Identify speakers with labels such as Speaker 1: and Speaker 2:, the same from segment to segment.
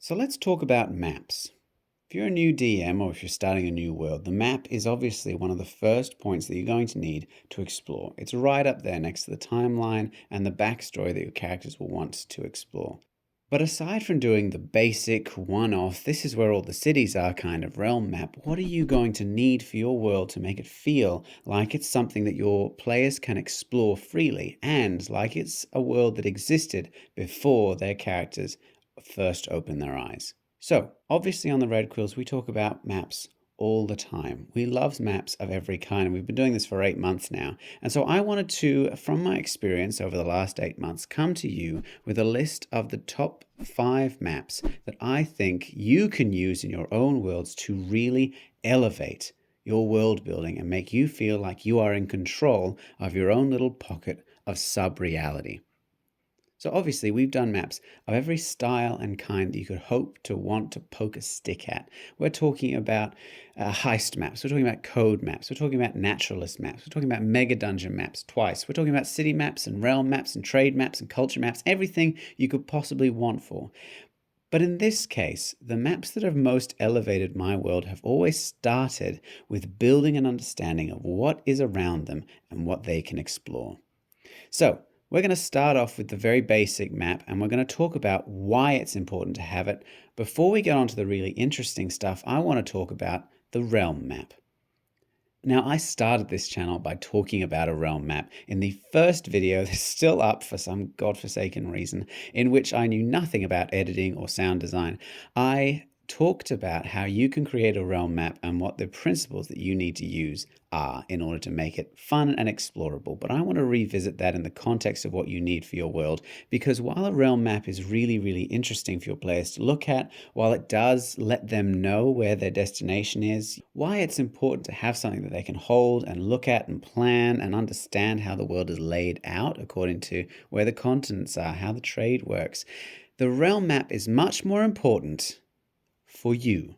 Speaker 1: So let's talk about maps. If you're a new DM or if you're starting a new world, the map is obviously one of the first points that you're going to need to explore. It's right up there next to the timeline and the backstory that your characters will want to explore. But aside from doing the basic one-off, this is where all the cities are kind of realm map, what are you going to need for your world to make it feel like it's something that your players can explore freely and like it's a world that existed before their characters first open their eyes? So, obviously on the Red Quills, we talk about maps all the time. We love maps of every kind, and we've been doing this for 8 months now. And so I wanted to, from my experience over the last 8 months, come to you with a list of the top 5 maps that I think you can use in your own worlds to really elevate your world building and make you feel like you are in control of your own little pocket of sub-reality. So obviously we've done maps of every style and kind that you could hope to want to poke a stick at. We're talking about heist maps, we're talking about code maps, we're talking about naturalist maps, we're talking about Megadungeon maps twice, we're talking about city maps and realm maps and trade maps and culture maps, everything you could possibly want for. But in this case, the maps that have most elevated my world have always started with building an understanding of what is around them and what they can explore. So, we're going to start off with the very basic map and we're going to talk about why it's important to have it. Before we get on to the really interesting stuff, I want to talk about the realm map. Now, I started this channel by talking about a realm map in the first video that's still up for some godforsaken reason, in which I knew nothing about editing or sound design. I talked about how you can create a realm map and what the principles that you need to use are in order to make it fun and explorable. But I want to revisit that in the context of what you need for your world, because while a realm map is really, really interesting for your players to look at, while it does let them know where their destination is, why it's important to have something that they can hold and look at and plan and understand how the world is laid out according to where the continents are, how the trade works. The realm map is much more important for you.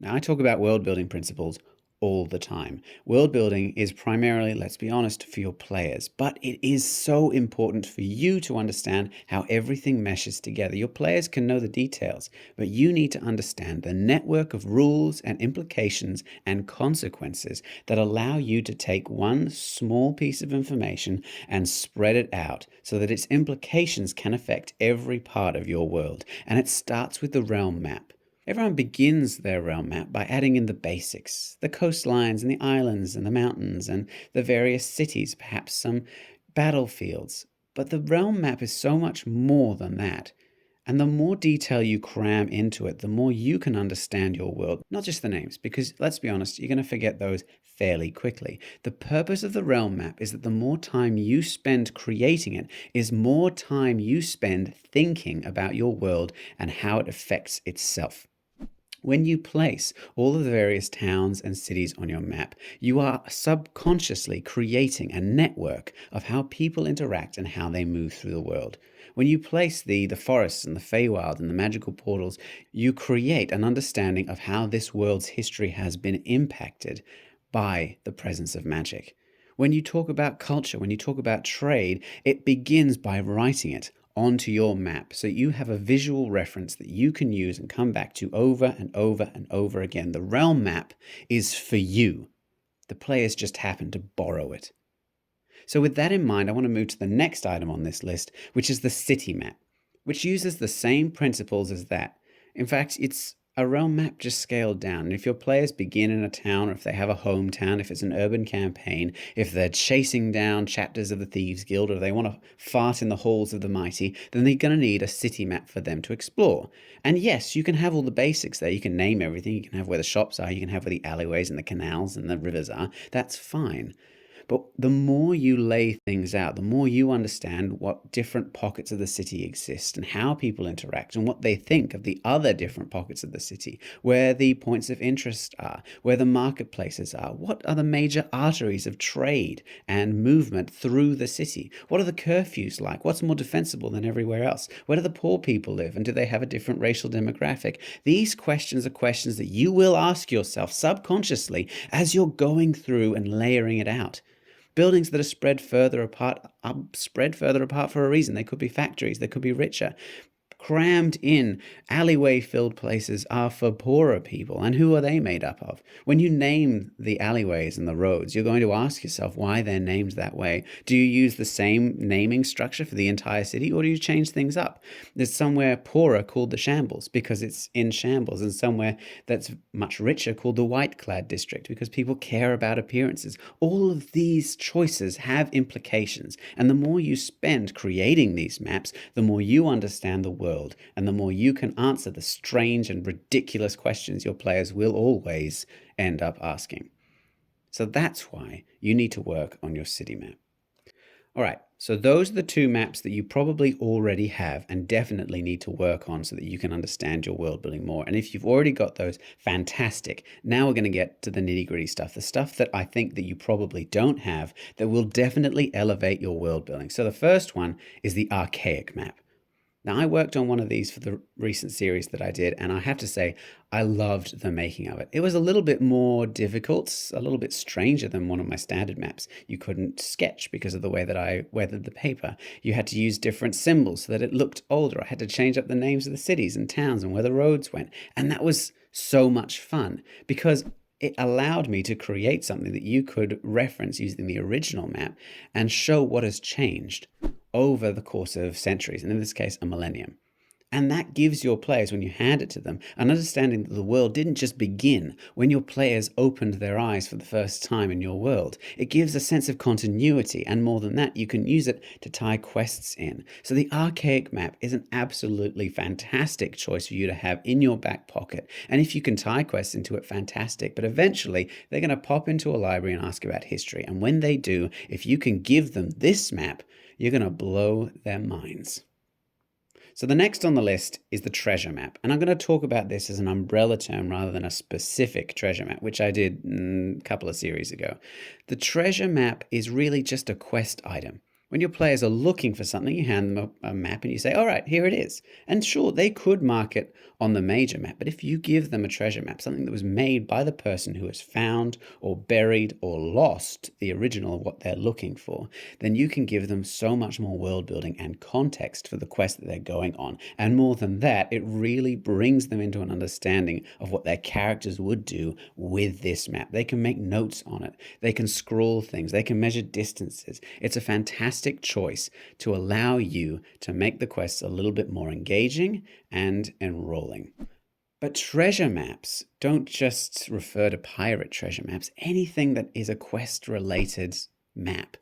Speaker 1: Now, I talk about world building principles all the time. World building is primarily, let's be honest, for your players, but it is so important for you to understand how everything meshes together. Your players can know the details, but you need to understand the network of rules and implications and consequences that allow you to take one small piece of information and spread it out so that its implications can affect every part of your world. And it starts with the realm map. Everyone begins their realm map by adding in the basics, the coastlines and the islands and the mountains and the various cities, perhaps some battlefields. But the realm map is so much more than that. And the more detail you cram into it, the more you can understand your world, not just the names, because let's be honest, you're going to forget those fairly quickly. The purpose of the realm map is that the more time you spend creating it is more time you spend thinking about your world and how it affects itself. When you place all of the various towns and cities on your map, you are subconsciously creating a network of how people interact and how they move through the world. When you place the forests and the Feywild and the magical portals, you create an understanding of how this world's history has been impacted by the presence of magic. When you talk about culture, when you talk about trade, it begins by writing it onto your map so you have a visual reference that you can use and come back to over and over and over again. The realm map is for you. The players just happen to borrow it. So with that in mind, I want to move to the next item on this list, which is the city map, which uses the same principles as that. In fact, it's a realm map just scaled down. And if your players begin in a town, or if they have a hometown, if it's an urban campaign, if they're chasing down chapters of the Thieves Guild, or they want to fart in the halls of the mighty, then they're going to need a city map for them to explore. And yes, you can have all the basics there. You can name everything. You can have where the shops are. You can have where the alleyways and the canals and the rivers are. That's fine. But the more you lay things out, the more you understand what different pockets of the city exist and how people interact and what they think of the other different pockets of the city, where the points of interest are, where the marketplaces are, what are the major arteries of trade and movement through the city, what are the curfews like, what's more defensible than everywhere else, where do the poor people live and do they have a different racial demographic? These questions are questions that you will ask yourself subconsciously as you're going through and layering it out. Buildings that are spread further apart for a reason. They could be factories, they could be richer. crammed in alleyway-filled places are for poorer people. And who are they made up of? When you name the alleyways and the roads, you're going to ask yourself why they're named that way. Do you use the same naming structure for the entire city, or do you change things up? There's somewhere poorer called the Shambles because it's in shambles, and somewhere that's much richer called the White-clad district because people care about appearances. All of these choices have implications, and the more you spend creating these maps, the more you understand the world, and the more you can answer the strange and ridiculous questions your players will always end up asking. So that's why you need to work on your city map. All right, so those are the two maps that you probably already have and definitely need to work on so that you can understand your world building more. And if you've already got those, fantastic. Now we're going to get to the nitty-gritty stuff, the stuff that I think that you probably don't have that will definitely elevate your world building. So the first one is the Archaic Map. Now, I worked on one of these for the recent series that I did, and I have to say, I loved the making of it. It was a little bit more difficult, a little bit stranger than one of my standard maps. You couldn't sketch because of the way that I weathered the paper. You had to use different symbols so that it looked older. I had to change up the names of the cities and towns and where the roads went. And that was so much fun because it allowed me to create something that you could reference using the original map and show what has changed over the course of centuries, and in this case, a millennium. And that gives your players, when you hand it to them, an understanding that the world didn't just begin when your players opened their eyes for the first time in your world. It gives a sense of continuity, and more than that, you can use it to tie quests in. So the Archaic Map is an absolutely fantastic choice for you to have in your back pocket. And if you can tie quests into it, fantastic. But eventually, they're going to pop into a library and ask about history. And when they do, if you can give them this map, you're going to blow their minds. So the next on the list is the treasure map. And I'm going to talk about this as an umbrella term rather than a specific treasure map, which I did a couple of series ago. The treasure map is really just a quest item. When your players are looking for something, you hand them a map and you say, all right, here it is. And sure, they could mark it on the major map, but if you give them a treasure map, something that was made by the person who has found or buried or lost the original of what they're looking for, then you can give them so much more world building and context for the quest that they're going on. And more than that, it really brings them into an understanding of what their characters would do with this map. They can make notes on it. They can scroll things. They can measure distances. It's a fantastic choice to allow you to make the quests a little bit more engaging and enrolling. But treasure maps don't just refer to pirate treasure maps. Anything that is a quest-related map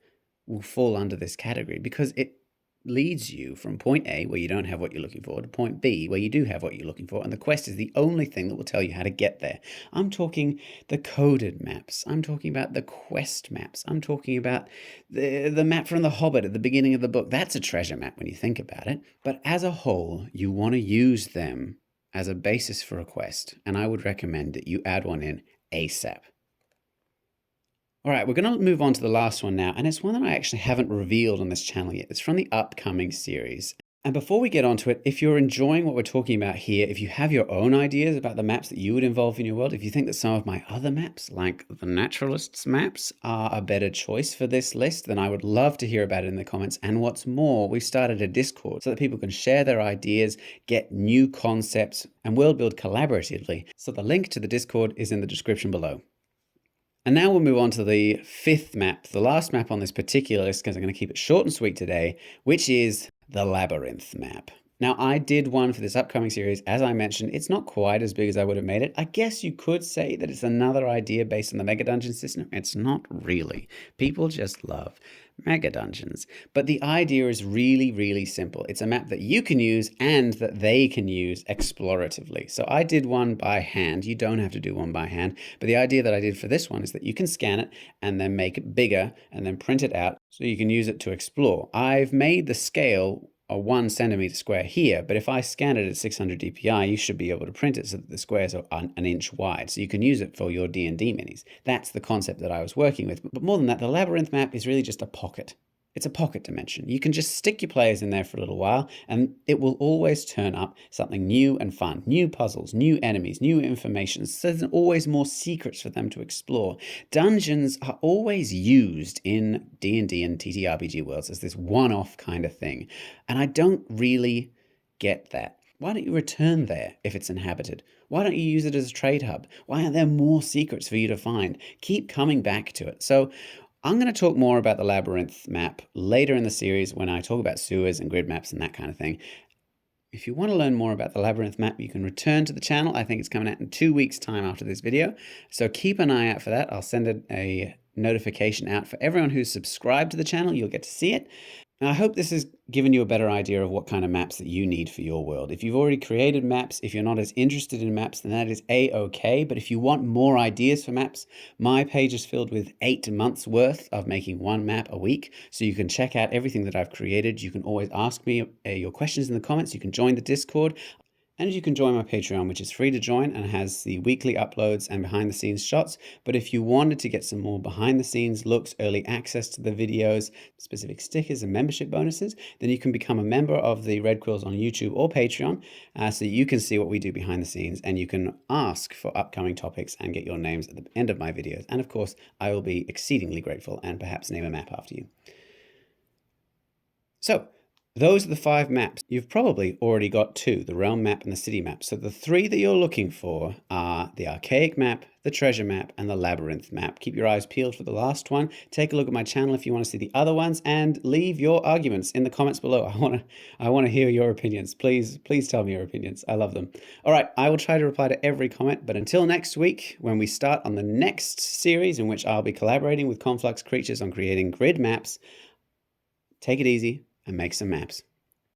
Speaker 1: will fall under this category because it leads you from point A, where you don't have what you're looking for, to point B, where you do have what you're looking for, and the quest is the only thing that will tell you how to get there. I'm talking the coded maps. I'm talking about the quest maps. I'm talking about the map from The Hobbit at the beginning of the book. That's a treasure map when you think about it. But as a whole, you want to use them as a basis for a quest, and I would recommend that you add one in ASAP. All right, we're going to move on to the last one now, and it's one that I actually haven't revealed on this channel yet. It's from the upcoming series. And before we get onto it, if you're enjoying what we're talking about here, if you have your own ideas about the maps that you would involve in your world, if you think that some of my other maps, like the Naturalists maps, are a better choice for this list, then I would love to hear about it in the comments. And what's more, we've started a Discord so that people can share their ideas, get new concepts, and world build collaboratively. So the link to the Discord is in the description below. And now we'll move on to the fifth map, the last map on this particular list, because I'm going to keep it short and sweet today, which is the Labyrinth map. Now, I did one for this upcoming series. As I mentioned, it's not quite as big as I would have made it. I guess you could say that it's another idea based on the Megadungeon system. It's not really. People just love Megadungeons. But the idea is really, really simple. It's a map that you can use and that they can use exploratively. So I did one by hand. You don't have to do one by hand. But the idea that I did for this one is that you can scan it and then make it bigger and then print it out so you can use it to explore. I've made the scale a 1 centimeter square here, but if I scan it at 600 DPI, you should be able to print it so that the squares are an inch wide, so you can use it for your D&D minis. That's the concept that I was working with. But more than that, the Labyrinth map is really just a pocket. It's a pocket dimension. You can just stick your players in there for a little while, and it will always turn up something new and fun. New puzzles, new enemies, new information. So there's always more secrets for them to explore. Dungeons are always used in D&D and TTRPG worlds as this one-off kind of thing. And I don't really get that? Why don't you return there if it's inhabited? Why don't you use it as a trade hub? Why aren't there more secrets for you to find? Keep coming back to it. So I'm going to talk more about the Labyrinth map later in the series when I talk about sewers and grid maps and that kind of thing. If you want to learn more about the Labyrinth map, you can return to the channel. I think it's coming out in 2 weeks' time after this video. So keep an eye out for that. I'll send a notification out for everyone who's subscribed to the channel. You'll get to see it. Now, I hope this has given you a better idea of what kind of maps that you need for your world. If you've already created maps, if you're not as interested in maps, then that is A-okay. But if you want more ideas for maps, my page is filled with 8 months worth of making one map a week. So you can check out everything that I've created. You can always ask me your questions in the comments. You can join the Discord. And you can join my Patreon, which is free to join and has the weekly uploads and behind the scenes shots. But if you wanted to get some more behind the scenes looks, early access to the videos, specific stickers and membership bonuses, then you can become a member of the Red Quills on YouTube or Patreon so you can see what we do behind the scenes, and you can ask for upcoming topics and get your names at the end of my videos. And of course, I will be exceedingly grateful and perhaps name a map after you. So, those are the 5 maps. You've probably already got 2, the realm map and the city map. So the 3 that you're looking for are the Archaic Map, the treasure map, and the Labyrinth map. Keep your eyes peeled for the last one. Take a look at my channel if you want to see the other ones, and leave your arguments in the comments below. I want to hear your opinions. Please tell me your opinions. I love them. All right, I will try to reply to every comment, but until next week, when we start on the next series in which I'll be collaborating with Conflux Creatures on creating grid maps, take it easy and make some maps.